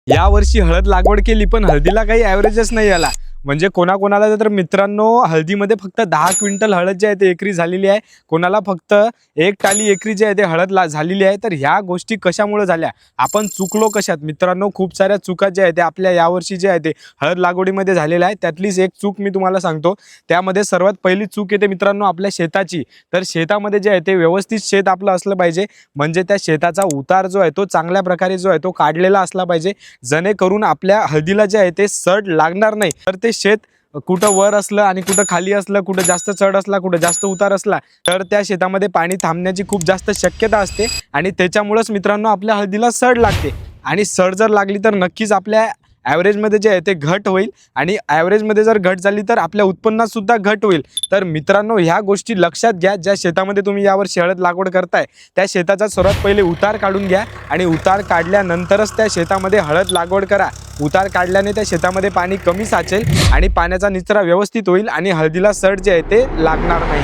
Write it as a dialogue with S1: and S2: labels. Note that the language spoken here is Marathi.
S1: यावर्षी हळद लागवड केली पण हळदीला काही ॲव्हरेजच नाही आला। म्हणजे कोणाकोणाला तर मित्रांनो हळदीमध्ये फक्त 10 क्विंटल हळद जी आहे ते एकरी झालेली आहे, कोणाला फक्त 1 टाली एकरी जी आहे ते हळद झालेली आहे। तर ह्या गोष्टी कशामुळे झाल्या, आपण चुकलो कशात मित्रांनो? खूप साऱ्या चुका ज्या आहेत ते आपल्या यावर्षी जे आहे ते हळद लागवडीमध्ये झालेल्या आहे। त्यातलीच एक चूक मी तुम्हाला सांगतो। त्यामध्ये सर्वात पहिली चूक येते मित्रांनो आपल्या शेताची। तर शेतामध्ये जे आहे ते व्यवस्थित शेत आपलं असलं पाहिजे, म्हणजे त्या शेताचा उतार जो आहे तो चांगल्या प्रकारे जो आहे तो काढलेला असला पाहिजे, जेणेकरून आपल्या हळदीला जे आहे ते सड लागणार नाही। तर ते शेत कुठं वर असलं आणि कुठं खाली असलं, कुठं जास्त चढ असला, कुठं जास्त उतार असला, तर त्या शेतामध्ये पाणी थांबण्याची खूप जास्त शक्यता असते आणि त्याच्यामुळेच मित्रांनो आपल्या हळदीला सड लागते। आणि सड जर लागली तर नक्कीच आपल्या ॲव्हरेजमध्ये जे आहे ते घट होईल आणि ॲव्हरेजमध्ये जर घट झाली तर आपल्या उत्पन्नात सुद्धा घट होईल। तर मित्रांनो ह्या गोष्टी लक्षात घ्या। ज्या शेतामध्ये तुम्ही यावर्षी हळद लागवड करताय त्या शेताचा सर्वात पहिले उतार काढून घ्या आणि उतार काढल्यानंतरच त्या शेतामध्ये हळद लागवड करा। उतार काढल्याने त्या शेतामध्ये पाणी कमी साचेल आणि पाण्याचा निचरा व्यवस्थित होईल आणि हळदीला सड जे आहे ते लागणार नाही।